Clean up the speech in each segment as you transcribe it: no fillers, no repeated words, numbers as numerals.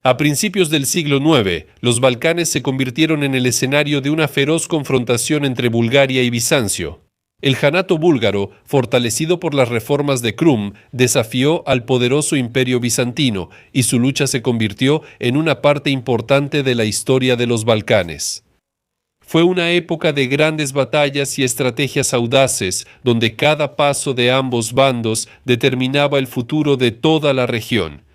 A principios del siglo IX, los Balcanes se convirtieron en el escenario de una feroz confrontación entre Bulgaria y Bizancio. El Janato búlgaro, fortalecido por las reformas de Krum, desafió al poderoso imperio bizantino y su lucha se convirtió en una parte importante de la historia de los Balcanes. Fue una época de grandes batallas y estrategias audaces, donde cada paso de ambos bandos determinaba el futuro de toda la región.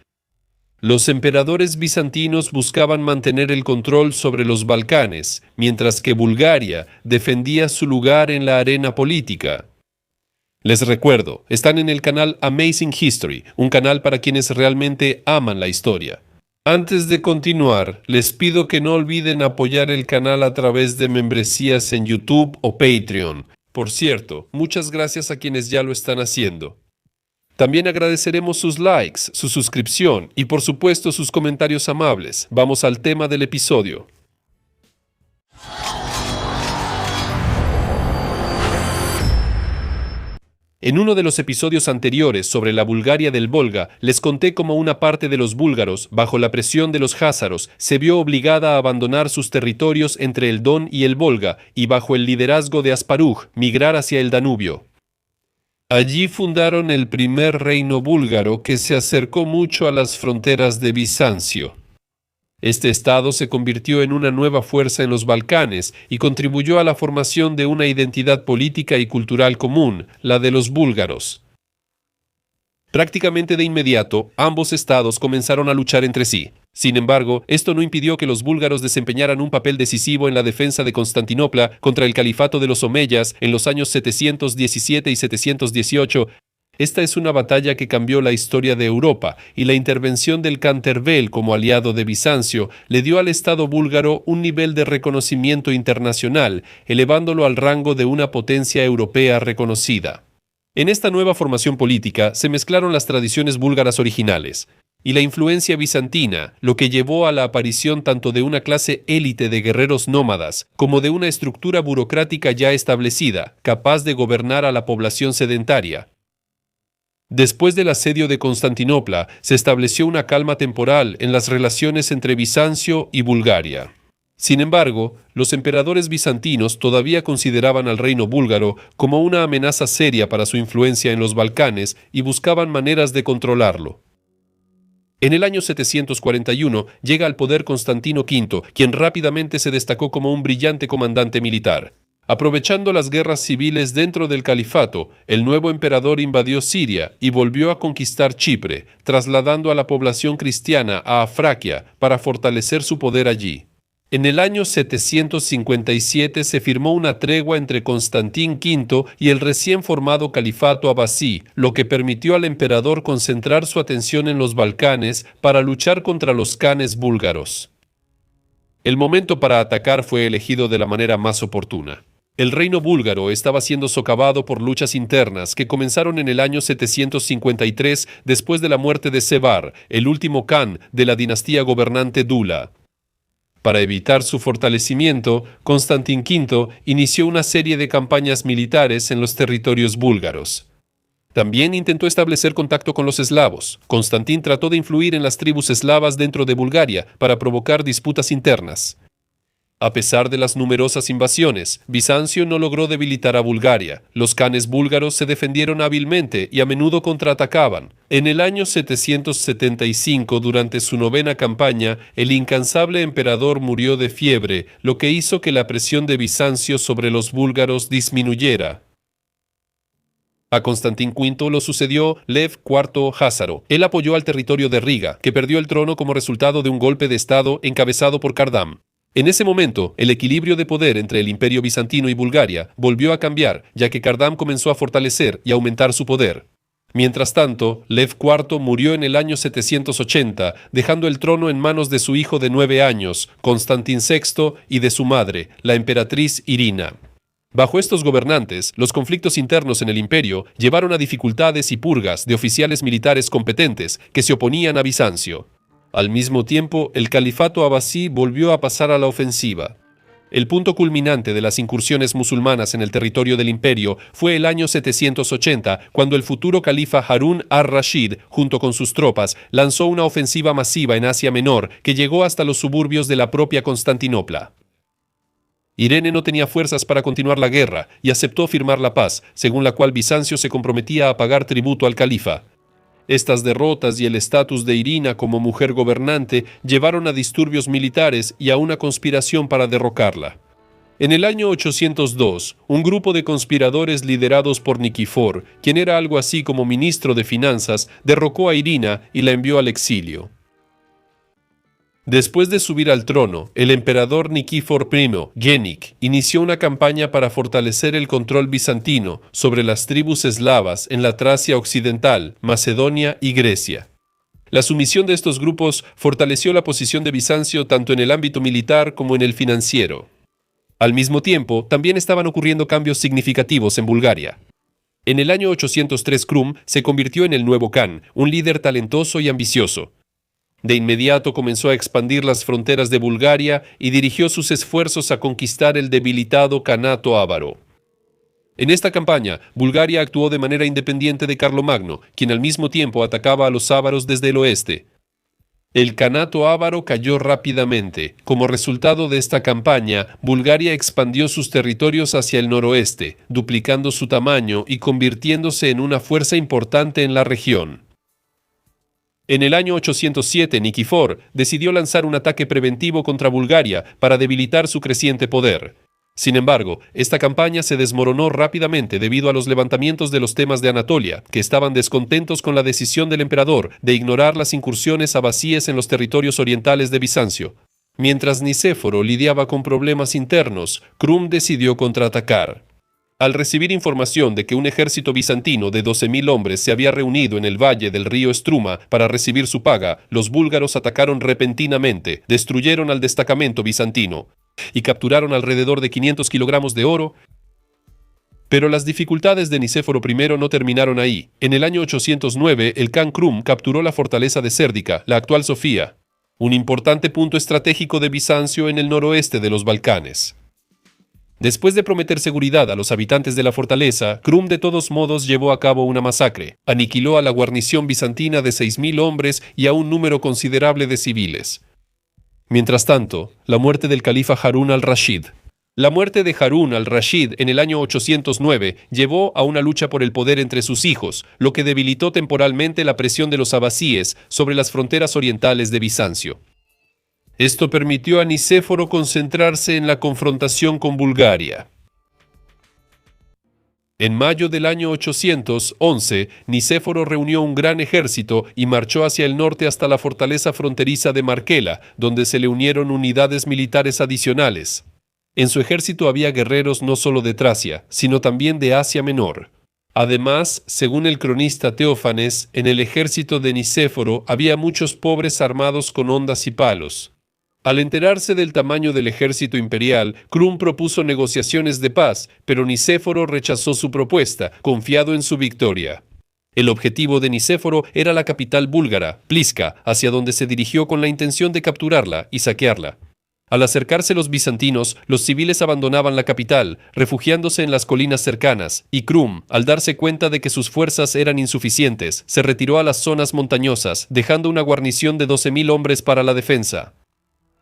Los emperadores bizantinos buscaban mantener el control sobre los Balcanes, mientras que Bulgaria defendía su lugar en la arena política. Les recuerdo, están en el canal Amazing History, un canal para quienes realmente aman la historia. Antes de continuar, les pido que no olviden apoyar el canal a través de membresías en YouTube o Patreon. Por cierto, muchas gracias a quienes ya lo están haciendo. También agradeceremos sus likes, su suscripción y por supuesto sus comentarios amables. Vamos al tema del episodio. En uno de los episodios anteriores sobre la Bulgaria del Volga, les conté cómo una parte de los búlgaros, bajo la presión de los jázaros, se vio obligada a abandonar sus territorios entre el Don y el Volga y bajo el liderazgo de Asparuh, migrar hacia el Danubio. Allí fundaron el primer reino búlgaro que se acercó mucho a las fronteras de Bizancio. Este estado se convirtió en una nueva fuerza en los Balcanes y contribuyó a la formación de una identidad política y cultural común, la de los búlgaros. Prácticamente de inmediato, ambos estados comenzaron a luchar entre sí. Sin embargo, esto no impidió que los búlgaros desempeñaran un papel decisivo en la defensa de Constantinopla contra el califato de los omeyas en los años 717 y 718. Esta es una batalla que cambió la historia de Europa, y la intervención del Canterbel como aliado de Bizancio le dio al Estado búlgaro un nivel de reconocimiento internacional, elevándolo al rango de una potencia europea reconocida. En esta nueva formación política se mezclaron las tradiciones búlgaras originales y la influencia bizantina, lo que llevó a la aparición tanto de una clase élite de guerreros nómadas como de una estructura burocrática ya establecida, capaz de gobernar a la población sedentaria. Después del asedio de Constantinopla, se estableció una calma temporal en las relaciones entre Bizancio y Bulgaria. Sin embargo, los emperadores bizantinos todavía consideraban al reino búlgaro como una amenaza seria para su influencia en los Balcanes y buscaban maneras de controlarlo. En el año 741 llega al poder Constantino V, quien rápidamente se destacó como un brillante comandante militar. Aprovechando las guerras civiles dentro del califato, el nuevo emperador invadió Siria y volvió a conquistar Chipre, trasladando a la población cristiana a Afraquia para fortalecer su poder allí. En el año 757 se firmó una tregua entre Constantín V y el recién formado califato abasí, lo que permitió al emperador concentrar su atención en los Balcanes para luchar contra los khanes búlgaros. El momento para atacar fue elegido de la manera más oportuna. El reino búlgaro estaba siendo socavado por luchas internas que comenzaron en el año 753 después de la muerte de Sevar, el último khan de la dinastía gobernante Dula. Para evitar su fortalecimiento, Constantín V inició una serie de campañas militares en los territorios búlgaros. También intentó establecer contacto con los eslavos. Constantín trató de influir en las tribus eslavas dentro de Bulgaria para provocar disputas internas. A pesar de las numerosas invasiones, Bizancio no logró debilitar a Bulgaria. Los khanes búlgaros se defendieron hábilmente y a menudo contraatacaban. En el año 775, durante su novena campaña, el incansable emperador murió de fiebre, lo que hizo que la presión de Bizancio sobre los búlgaros disminuyera. A Constantín V lo sucedió Lev IV Házaro. Él apoyó al territorio de Riga, que perdió el trono como resultado de un golpe de estado encabezado por Kardam. En ese momento, el equilibrio de poder entre el Imperio bizantino y Bulgaria volvió a cambiar, ya que Kardam comenzó a fortalecer y aumentar su poder. Mientras tanto, Lev IV murió en el año 780, dejando el trono en manos de su hijo de 9 años, Constantín VI, y de su madre, la emperatriz Irina. Bajo estos gobernantes, los conflictos internos en el imperio llevaron a dificultades y purgas de oficiales militares competentes que se oponían a Bizancio. Al mismo tiempo, el califato abasí volvió a pasar a la ofensiva. El punto culminante de las incursiones musulmanas en el territorio del imperio fue el año 780, cuando el futuro califa Harún ar-Rashid, junto con sus tropas, lanzó una ofensiva masiva en Asia Menor que llegó hasta los suburbios de la propia Constantinopla. Irene no tenía fuerzas para continuar la guerra y aceptó firmar la paz, según la cual Bizancio se comprometía a pagar tributo al califa. Estas derrotas y el estatus de Irina como mujer gobernante llevaron a disturbios militares y a una conspiración para derrocarla. En el año 802, un grupo de conspiradores liderados por Niquifor, quien era algo así como ministro de finanzas, derrocó a Irina y la envió al exilio. Después de subir al trono, el emperador Niquifor I, Genik, inició una campaña para fortalecer el control bizantino sobre las tribus eslavas en la Tracia occidental, Macedonia y Grecia. La sumisión de estos grupos fortaleció la posición de Bizancio tanto en el ámbito militar como en el financiero. Al mismo tiempo, también estaban ocurriendo cambios significativos en Bulgaria. En el año 803, Krum se convirtió en el nuevo Khan, un líder talentoso y ambicioso. De inmediato comenzó a expandir las fronteras de Bulgaria y dirigió sus esfuerzos a conquistar el debilitado Kanato ávaro. En esta campaña, Bulgaria actuó de manera independiente de Carlomagno, quien al mismo tiempo atacaba a los ávaros desde el oeste. El Kanato ávaro cayó rápidamente. Como resultado de esta campaña, Bulgaria expandió sus territorios hacia el noroeste, duplicando su tamaño y convirtiéndose en una fuerza importante en la región. En el año 807, Niquifor decidió lanzar un ataque preventivo contra Bulgaria para debilitar su creciente poder. Sin embargo, esta campaña se desmoronó rápidamente debido a los levantamientos de los temas de Anatolia, que estaban descontentos con la decisión del emperador de ignorar las incursiones abasíes en los territorios orientales de Bizancio. Mientras Nicéforo lidiaba con problemas internos, Krum decidió contraatacar. Al recibir información de que un ejército bizantino de 12.000 hombres se había reunido en el valle del río Struma para recibir su paga, los búlgaros atacaron repentinamente, destruyeron al destacamento bizantino y capturaron alrededor de 500 kilogramos de oro. Pero las dificultades de Nicéforo I no terminaron ahí. En el año 809, el Khan Krum capturó la fortaleza de Sérdica, la actual Sofía, un importante punto estratégico de Bizancio en el noroeste de los Balcanes. Después de prometer seguridad a los habitantes de la fortaleza, Krum de todos modos llevó a cabo una masacre. Aniquiló a la guarnición bizantina de 6.000 hombres y a un número considerable de civiles. Mientras tanto, la muerte del califa Harún al-Rashid. La muerte de Harún al-Rashid en el año 809 llevó a una lucha por el poder entre sus hijos, lo que debilitó temporalmente la presión de los abasíes sobre las fronteras orientales de Bizancio. Esto permitió a Nicéforo concentrarse en la confrontación con Bulgaria. En mayo del año 811, Nicéforo reunió un gran ejército y marchó hacia el norte hasta la fortaleza fronteriza de Markela, donde se le unieron unidades militares adicionales. En su ejército había guerreros no solo de Tracia, sino también de Asia Menor. Además, según el cronista Teófanes, en el ejército de Nicéforo había muchos pobres armados con hondas y palos. Al enterarse del tamaño del ejército imperial, Krum propuso negociaciones de paz, pero Nicéforo rechazó su propuesta, confiado en su victoria. El objetivo de Nicéforo era la capital búlgara, Pliska, hacia donde se dirigió con la intención de capturarla y saquearla. Al acercarse los bizantinos, los civiles abandonaban la capital, refugiándose en las colinas cercanas, y Krum, al darse cuenta de que sus fuerzas eran insuficientes, se retiró a las zonas montañosas, dejando una guarnición de 12.000 hombres para la defensa.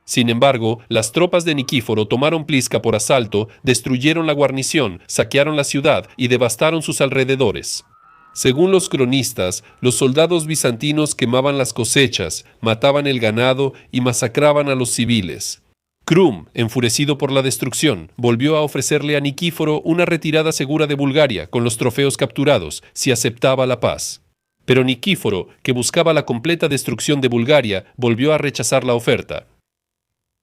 Sin embargo, las tropas de Niquíforo tomaron Pliska por asalto, destruyeron la guarnición, saquearon la ciudad y devastaron sus alrededores. Según los cronistas, los soldados bizantinos quemaban las cosechas, mataban el ganado y masacraban a los civiles. Krum, enfurecido por la destrucción, volvió a ofrecerle a Niquíforo una retirada segura de Bulgaria con los trofeos capturados, si aceptaba la paz. Pero Niquíforo, que buscaba la completa destrucción de Bulgaria, volvió a rechazar la oferta.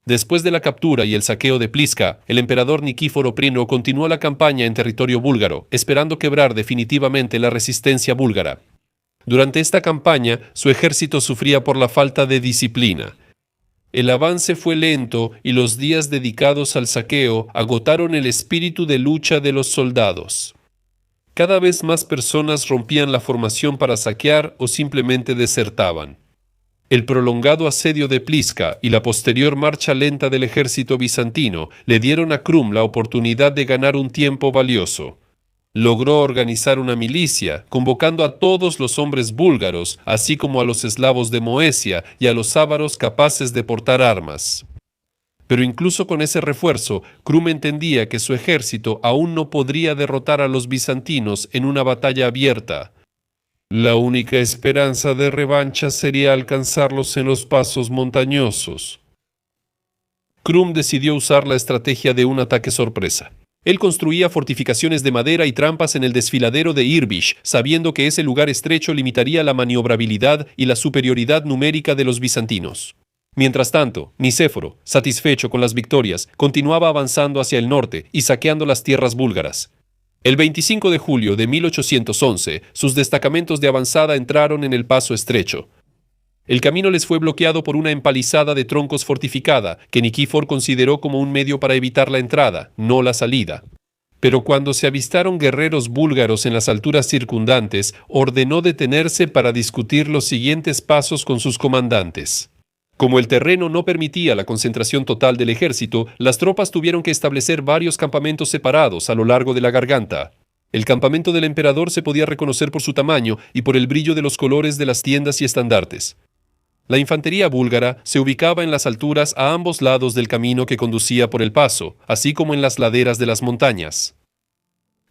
Después de la captura y el saqueo de Pliska, el emperador Niquíforo I continuó la campaña en territorio búlgaro, esperando quebrar definitivamente la resistencia búlgara. Durante esta campaña, su ejército sufría por la falta de disciplina. El avance fue lento y los días dedicados al saqueo agotaron el espíritu de lucha de los soldados. Cada vez más personas rompían la formación para saquear o simplemente desertaban. El prolongado asedio de Pliska y la posterior marcha lenta del ejército bizantino le dieron a Krum la oportunidad de ganar un tiempo valioso. Logró organizar una milicia, convocando a todos los hombres búlgaros, así como a los eslavos de Moesia y a los ávaros capaces de portar armas. Pero incluso con ese refuerzo, Krum entendía que su ejército aún no podría derrotar a los bizantinos en una batalla abierta. La única esperanza de revancha sería alcanzarlos en los pasos montañosos. Krum decidió usar la estrategia de un ataque sorpresa. Él construía fortificaciones de madera y trampas en el desfiladero de Irbish, sabiendo que ese lugar estrecho limitaría la maniobrabilidad y la superioridad numérica de los bizantinos. Mientras tanto, Nicéforo, satisfecho con las victorias, continuaba avanzando hacia el norte y saqueando las tierras búlgaras. El 25 de julio de 1811, sus destacamentos de avanzada entraron en el paso estrecho. El camino les fue bloqueado por una empalizada de troncos fortificada, que Nikífor consideró como un medio para evitar la entrada, no la salida. Pero cuando se avistaron guerreros búlgaros en las alturas circundantes, ordenó detenerse para discutir los siguientes pasos con sus comandantes. Como el terreno no permitía la concentración total del ejército, las tropas tuvieron que establecer varios campamentos separados a lo largo de la garganta. El campamento del emperador se podía reconocer por su tamaño y por el brillo de los colores de las tiendas y estandartes. La infantería búlgara se ubicaba en las alturas a ambos lados del camino que conducía por el paso, así como en las laderas de las montañas.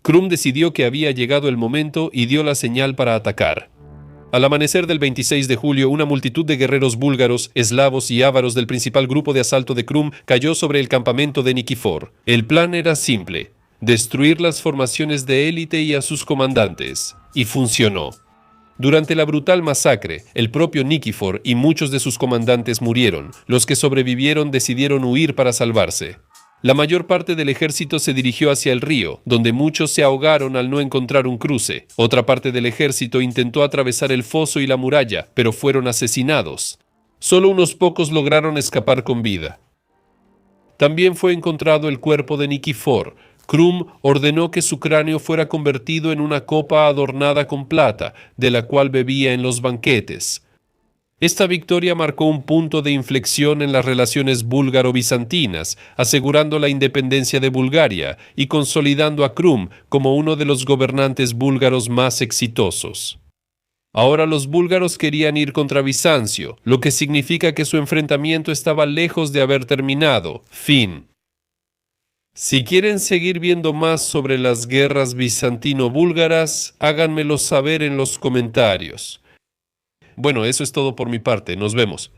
Krum decidió que había llegado el momento y dio la señal para atacar. Al amanecer del 26 de julio, una multitud de guerreros búlgaros, eslavos y ávaros del principal grupo de asalto de Krum cayó sobre el campamento de Nikífor. El plan era simple: destruir las formaciones de élite y a sus comandantes. Y funcionó. Durante la brutal masacre, el propio Nikífor y muchos de sus comandantes murieron. Los que sobrevivieron decidieron huir para salvarse. La mayor parte del ejército se dirigió hacia el río, donde muchos se ahogaron al no encontrar un cruce. Otra parte del ejército intentó atravesar el foso y la muralla, pero fueron asesinados. Solo unos pocos lograron escapar con vida. También fue encontrado el cuerpo de Nikífor. Krum ordenó que su cráneo fuera convertido en una copa adornada con plata, de la cual bebía en los banquetes. Esta victoria marcó un punto de inflexión en las relaciones búlgaro-bizantinas, asegurando la independencia de Bulgaria y consolidando a Krum como uno de los gobernantes búlgaros más exitosos. Ahora los búlgaros querían ir contra Bizancio, lo que significa que su enfrentamiento estaba lejos de haber terminado. Fin. Si quieren seguir viendo más sobre las guerras bizantino-búlgaras, háganmelo saber en los comentarios. Bueno, eso es todo por mi parte. Nos vemos.